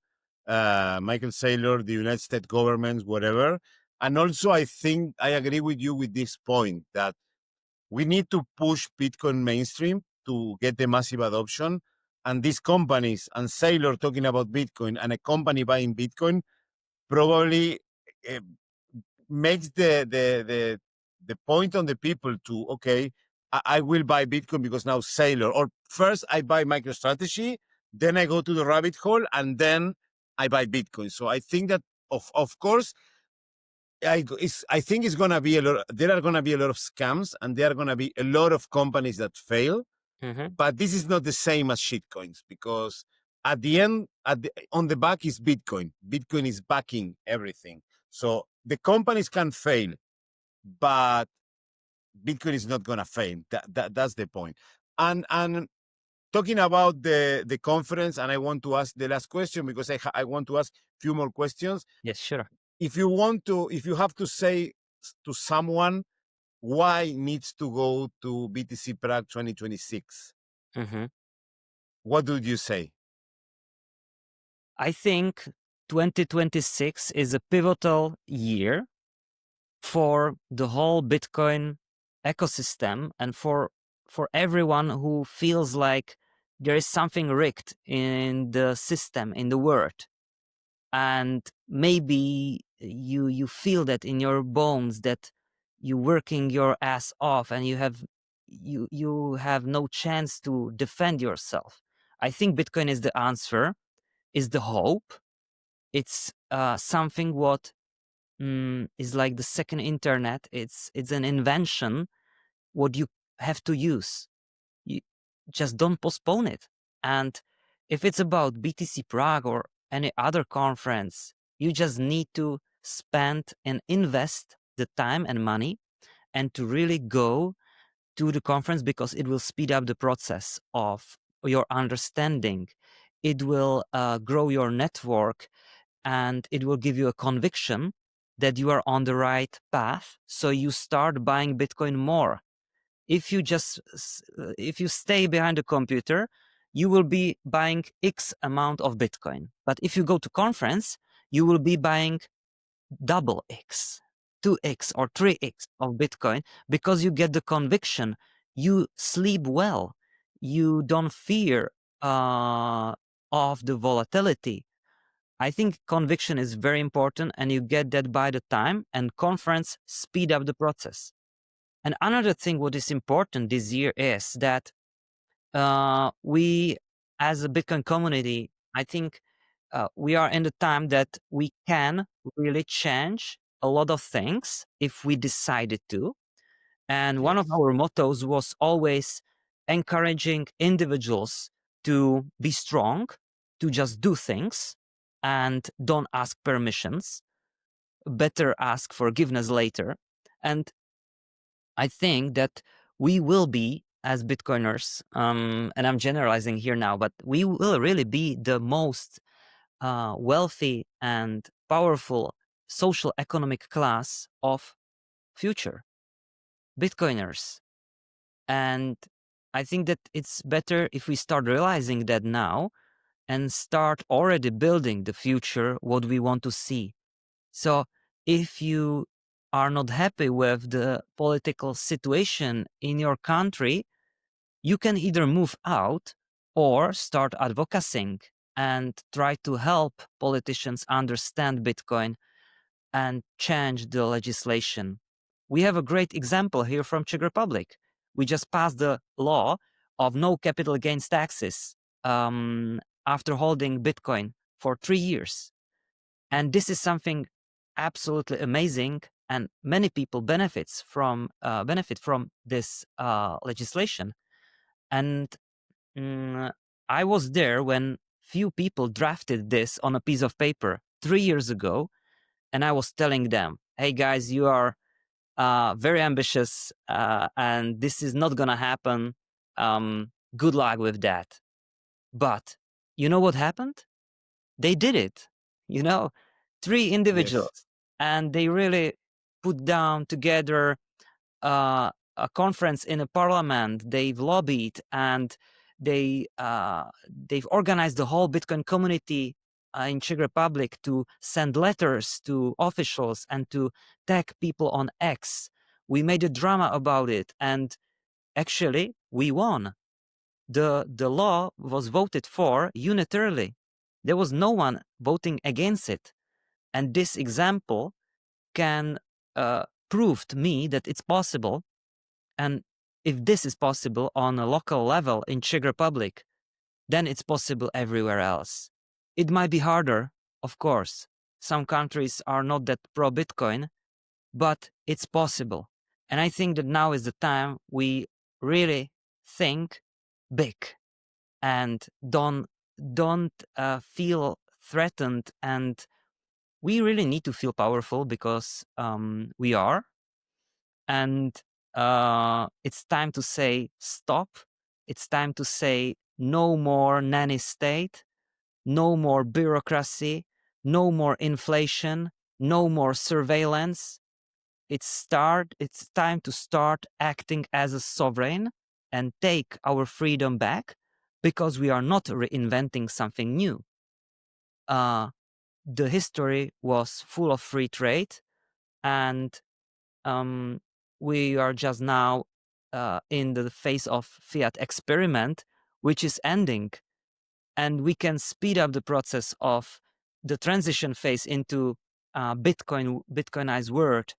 S2: Michael Saylor, the United States government, whatever. And also, I think I agree with you with this point that we need to push Bitcoin mainstream to get the massive adoption. And these companies, and Saylor talking about Bitcoin, and a company buying Bitcoin probably uh, makes the point on the people to, okay, I will buy Bitcoin because now Saylor, or first I buy MicroStrategy, then I go to the rabbit hole, and then I buy Bitcoin. So I think that of course I think it's gonna be a lot. There are gonna be a lot of scams, and there are gonna be a lot of companies that fail. But this is not the same as shitcoins, because at the end, on the back is Bitcoin. Bitcoin is backing everything. So the companies can fail, but Bitcoin is not gonna fail. That's the point. And talking about the conference, and I want to ask the last question because I want to ask a few more questions.
S1: Yes, sure.
S2: If you have to say to someone why needs to go to BTC Prague 2026, what would you say?
S1: I think 2026 is a pivotal year for the whole Bitcoin ecosystem, and for everyone who feels like there is something rigged in the system, in the world. And maybe you feel that in your bones, that you're working your ass off and you have no chance to defend yourself. I think Bitcoin is the answer, is the hope. It's something what is like the second internet. It's an invention what you have to use. You just don't postpone it. And if it's about BTC Prague or any other conference, you just need to spend and invest the time and money, and to really go to the conference, because it will speed up the process of your understanding. It will grow your network, and it will give you a conviction that you are on the right path. So you start buying Bitcoin more. If you stay behind the computer, you will be buying X amount of Bitcoin. But if you go to conference, you will be buying double X, 2X or 3X of Bitcoin, because you get the conviction. You sleep well. You don't fear of the volatility. I think conviction is very important, and you get that by the time, and conference speed up the process. And another thing what is important this year is that we, as a Bitcoin community, I think we are in the time that we can really change a lot of things if we decided to. And one of
S2: Yes.
S1: our mottos was always encouraging individuals to be strong, to just do things and don't ask permissions. Better ask forgiveness later. And I think that we will be, as Bitcoiners, and I'm generalizing here now, but we will really be the most wealthy and powerful social economic class of future Bitcoiners. And I think that it's better if we start realizing that now and start already building the future, what we want to see. So if you are not happy with the political situation in your country, you can either move out or start advocating and try to help politicians understand Bitcoin and change the legislation. We have a great example here from Czech Republic. We just passed the law of no capital gains taxes after holding Bitcoin for 3 years. And this is something absolutely amazing, and many people benefit from this legislation. And I was there when few people drafted this on a piece of paper 3 years ago, and I was telling them, "Hey guys, you are very ambitious, and this is not gonna happen. Good luck with that." But you know what happened? They did it. You know, 3
S2: Yes.
S1: individuals, and they really put down together a conference in a parliament. They've lobbied, and they've organized the whole Bitcoin community in Czech Republic to send letters to officials and to tag people on X. We made a drama about it, and actually we won. The law was voted for unitarily. There was no one voting against it. And this example can prove to me that it's possible. And if this is possible on a local level in Czech Republic, then it's possible everywhere else. It might be harder, of course. Some countries are not that pro Bitcoin, but it's possible. And I think that now is the time we really think big and don't feel threatened. And we really need to feel powerful because we are. And it's time to say stop. It's time to say no more nanny state, no more bureaucracy, no more inflation, no more surveillance. It's time to start acting as a sovereign and take our freedom back, because we are not reinventing something new. The history was full of free trade, and we are just now in the phase of fiat experiment, which is ending, and we can speed up the process of the transition phase into Bitcoinized world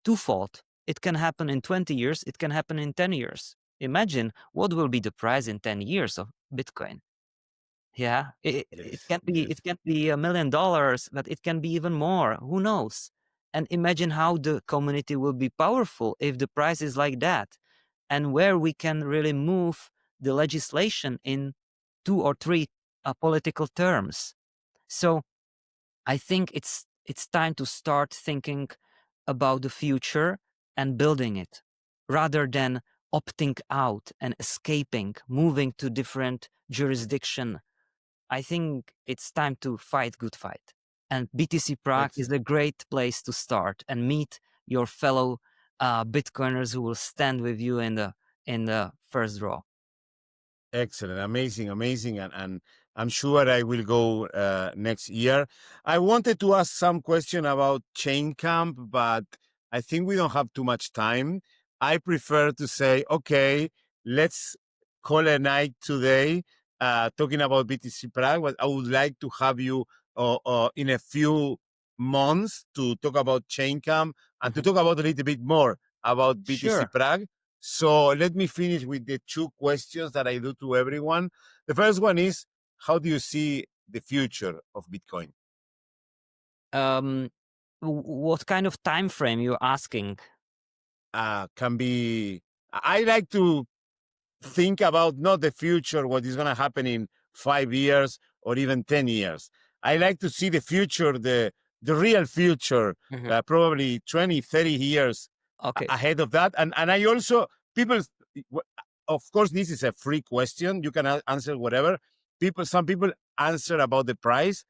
S1: twofold. It can happen in 20 years. It can happen in 10 years. Imagine what will be the price in 10 years of Bitcoin. Yeah,
S2: Yes.
S1: it can't be $1 million, but it can be even more. Who knows? And imagine how the community will be powerful if the price is like that, and where we can really move the legislation in 2 or 3 political terms. So I think it's time to start thinking about the future and building it, rather than opting out and escaping, moving to different jurisdiction. I think it's time to fight good fight. And BTC Prague is
S2: Excellent.
S1: a great place to start and meet your fellow Bitcoiners who will stand with you in the first row.
S2: Excellent. Amazing. Amazing. And I'm sure I will go next year. I wanted to ask some question about ChainCamp, but I think we don't have too much time. I prefer to say, okay, let's call a night today talking about BTC Prague, but I would like to have you in a few months to talk about ChainCamp and to talk about a little bit more about BTC
S1: Sure.
S2: Prague. So let me finish with the 2 questions that I do to everyone. The first one is, how do you see the future of Bitcoin?
S1: What kind of time frame you're asking?
S2: Can be, I like to think about not the future, what is going to happen in 5 years or even 10 years. I like to see the future, the real future, probably 20, 30 years
S1: Okay.
S2: ahead of that. And I also, people, of course, this is a free question. You can answer whatever. Some people answer about the price.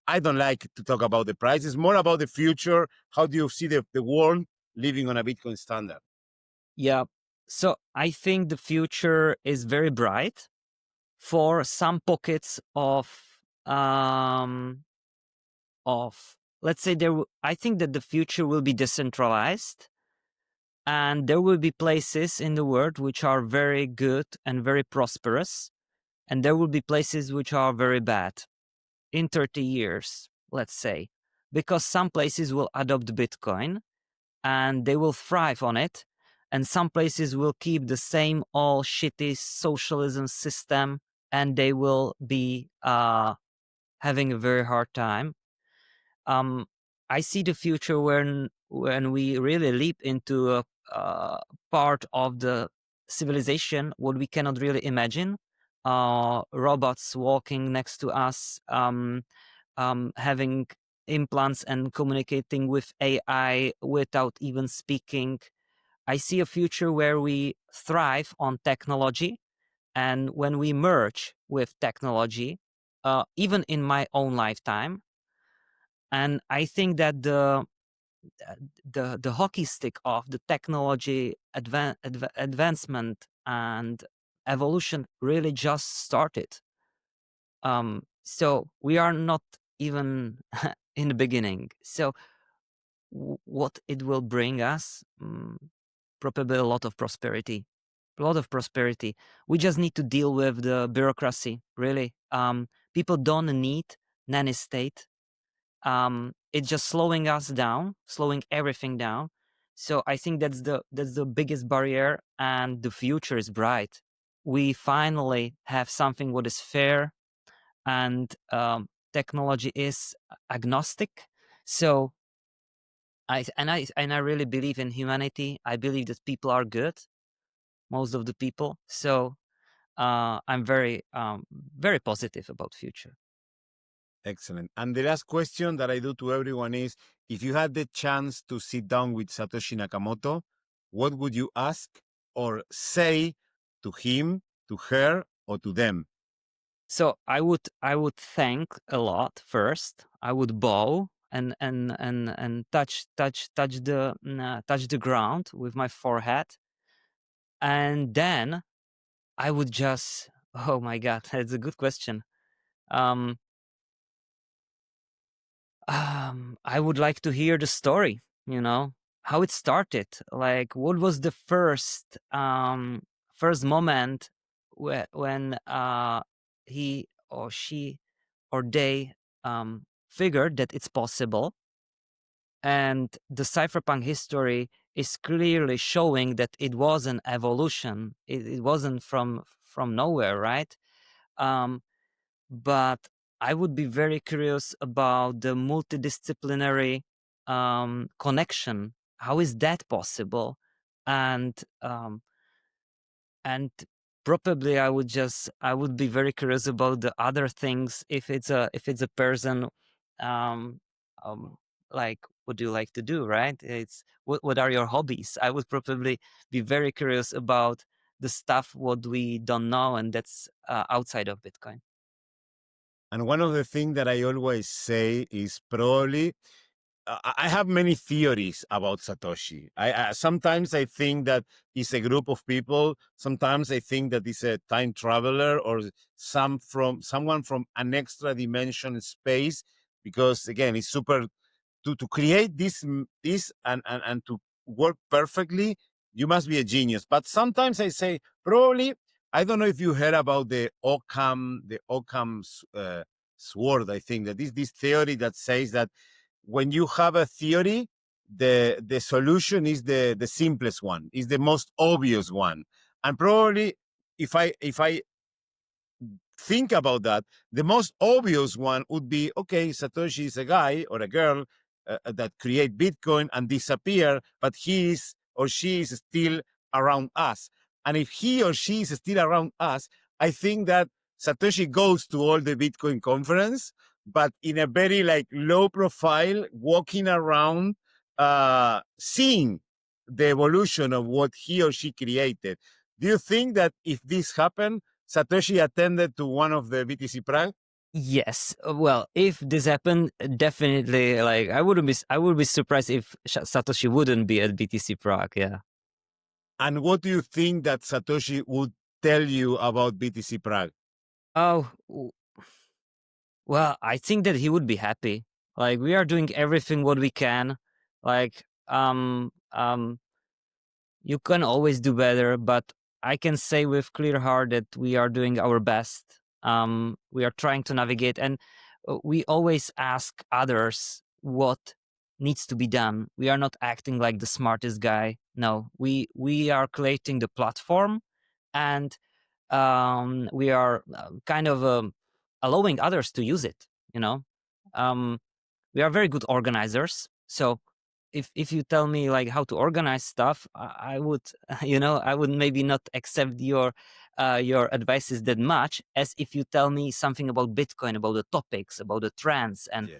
S2: I don't like to talk about the price. It's more about the future. How do you see the world living on a Bitcoin standard?
S1: Yeah. So I think the future is very bright for some pockets of let's say I think that the future will be decentralized, and there will be places in the world which are very good and very prosperous, and there will be places which are very bad in 30 years, let's say, because some places will adopt Bitcoin and they will thrive on it, and some places will keep the same old shitty socialism system and they will be having a very hard time. I see the future when we really leap into a part of the civilization what we cannot really imagine. Robots walking next to us, having implants and communicating with AI without even speaking. I see a future where we thrive on technology, and when we merge with technology, even in my own lifetime. And I think that the hockey stick of the technology advancement and evolution really just started. So we are not even in the beginning. So what it will bring us, probably a lot of prosperity. A lot of prosperity. We just need to deal with the bureaucracy, really. People don't need nanny state. It's just slowing us down, slowing everything down. So I think that's the biggest barrier, and the future is bright. We finally have something what is fair, and technology is agnostic. So I really believe in humanity. I believe that people are good, most of the people. So I'm very positive about future.
S2: Excellent. And the last question that I do to everyone is, if you had the chance to sit down with Satoshi Nakamoto, what would you ask or say to him, to her, or to them?
S1: So I would thank a lot first. I would bow and touch the ground with my forehead, and then I would just, oh my god, that's a good question. Um, I would like to hear the story, how it started. Like, what was the first moment when he or she or they figured that it's possible. And the cypherpunk history is clearly showing that it was an evolution. It wasn't from nowhere, right? Um, but I would be very curious about the multidisciplinary connection. How is that possible? And and probably I would be very curious about the other things. If it's a person, um, um, like, what do you like to do, right? It's what are your hobbies? I would probably be very curious about the stuff what we don't know, and that's outside of Bitcoin.
S2: And one of the things that I always say is probably, I have many theories about Satoshi. Sometimes I think that it's a group of people. Sometimes I think that it's a time traveler or someone from an extra dimension space. Because again, it's super to create this and to work perfectly. You must be a genius. But sometimes I say probably, I don't know if you heard about the Occam's sword. I think that is this theory that says that when you have a theory, the solution is the simplest one, is the most obvious one. And probably if I think about that, the most obvious one would be, okay, Satoshi is a guy or a girl that create Bitcoin and disappear, but he is or she is still around us. And if he or she is still around us, I think that Satoshi goes to all the Bitcoin conference, but in a very like low profile, walking around, seeing the evolution of what he or she created. Do you think that if this happened, Satoshi attended to one of the BTC Prague?
S1: Yes. Well, if this happened, definitely, like I would be surprised if Satoshi wouldn't be at BTC Prague. Yeah.
S2: And what do you think that Satoshi would tell you about BTC Prague?
S1: Oh, well, I think that he would be happy. Like we are doing everything what we can. Like you can always do better, but I can say with clear heart that we are doing our best. We are trying to navigate, and we always ask others what needs to be done. We are not acting like the smartest guy. No, we are creating the platform, and we are kind of allowing others to use it. You know, we are very good organizers. So if you tell me like how to organize stuff, I would I would maybe not accept your advices that much as if you tell me something about Bitcoin, about the topics, about the trends, and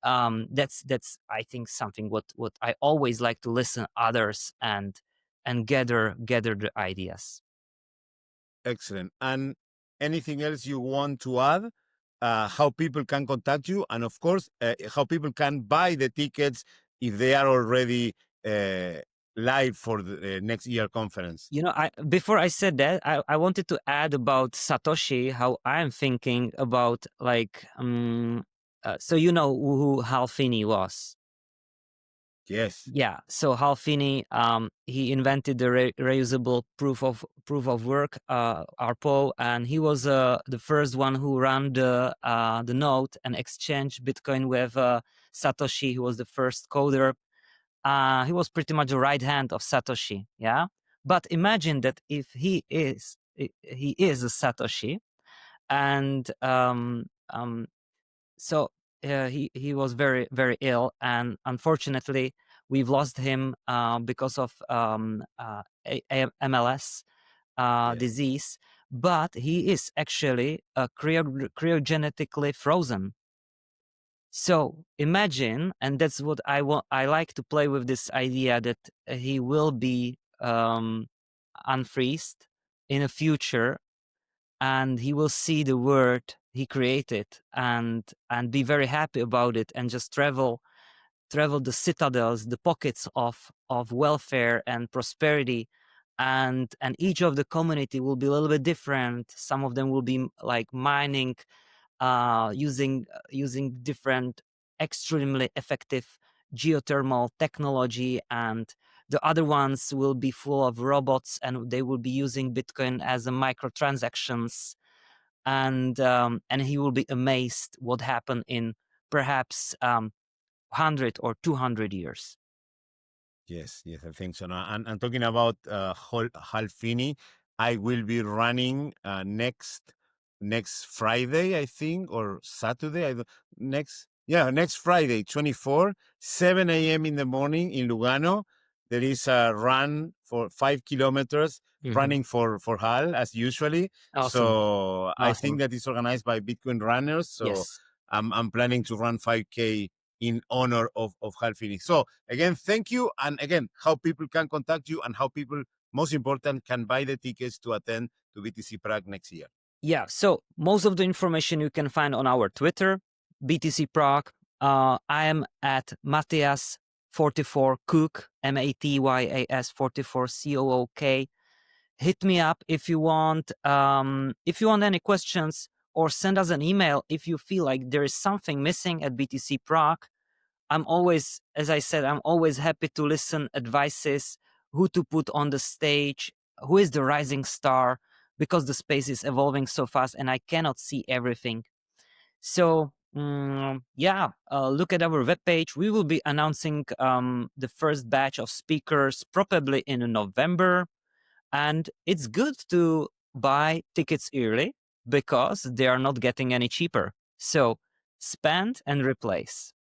S1: that's I think something what I always like to listen others and gather the ideas.
S2: Excellent. And anything else you want to add? How people can contact you, and of course, how people can buy the tickets if they are already live for the next year conference.
S1: Before I said that, I wanted to add about Satoshi, how I'm thinking about like, so you know who Hal Finney was.
S2: Yes.
S1: Yeah. So Hal Finney, he invented the reusable proof of work, RPO, and he was the first one who ran the node and exchanged Bitcoin with Satoshi. He was the first coder. He was pretty much the right hand of Satoshi. Yeah. But imagine that if he is a Satoshi, and so he was very very ill, and unfortunately we've lost him because of MLS disease. But he is actually cryogenetically frozen. So imagine, and that's what I want. I like to play with this idea that he will be unfreezed in the future, and he will see the world he created and be very happy about it, and just travel the citadels, the pockets of welfare and prosperity, and each of the community will be a little bit different. Some of them will be like mining, using different extremely effective geothermal technology, and the other ones will be full of robots, and they will be using Bitcoin as a microtransactions, and he will be amazed what happened in perhaps 100 or 200 years.
S2: Yes, I think so. Now, and talking about Hal Finney, I will be running next Friday, I think, or Saturday. Next Friday, 24, 7 a.m. in the morning in Lugano. There is a run for 5 kilometers, running for Hal as usually.
S1: Awesome.
S2: So I think that is organized by Bitcoin runners. So
S1: Yes.
S2: I'm planning to run 5K in honor of Hal Finney. So again, thank you. And again, how people can contact you and how people, most important, can buy the tickets to attend to BTC Prague next year.
S1: Yeah, so most of the information you can find on our Twitter, BTC Prague. I am at Matyas 44 Cook, Matyas 44 COOK. Hit me up if you want any questions, or send us an email if you feel like there is something missing at BTC Prague. I'm always, as I said, I'm always happy to listen advices, who to put on the stage, who is the rising star, because the space is evolving so fast and I cannot see everything. So look at our webpage. We will be announcing the first batch of speakers probably in November, and it's good to buy tickets early because they are not getting any cheaper. So spend and replace.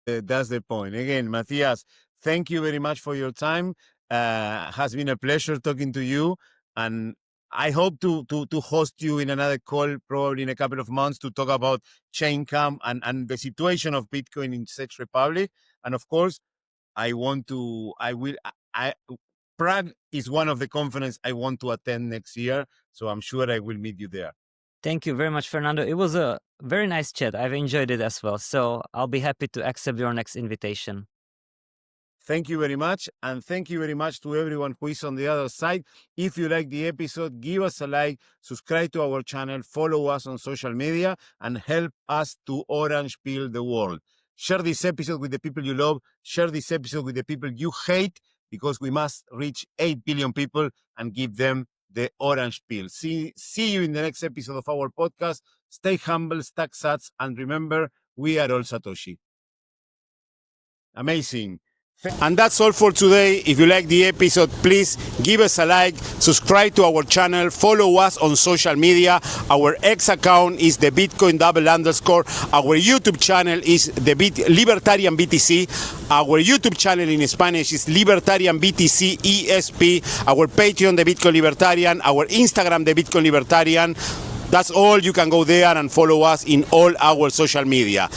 S2: That's the point. Again, Matthias, thank you very much for your time. Has been a pleasure talking to you, and I hope to host you in another call probably in a couple of months to talk about ChainCamp and the situation of Bitcoin in Czech Republic. And of course, Prague is one of the conferences I want to attend next year, so I'm sure I will meet you there.
S1: Thank you very much, Fernando. It was a very nice chat. I've enjoyed it as well. So I'll be happy to accept your next invitation.
S2: Thank you very much. And thank you very much to everyone who is on the other side. If you like the episode, give us a like, subscribe to our channel, follow us on social media, and help us to orange peel the world. Share this episode with the people you love. Share this episode with the people you hate, because we must reach 8 billion people and give them the orange peel. See you in the next episode of our podcast. Stay humble, stack sats, and remember, we are all Satoshi. Amazing. And that's all for today. If you like the episode, please give us a like, subscribe to our channel, follow us on social media. Our X account is the Bitcoin _. Our YouTube channel is the Libertarian BTC. Our YouTube channel in Spanish is Libertarian BTC ESP. Our Patreon, the Bitcoin Libertarian. Our Instagram, the Bitcoin Libertarian. That's all. You can go there and follow us in all our social media.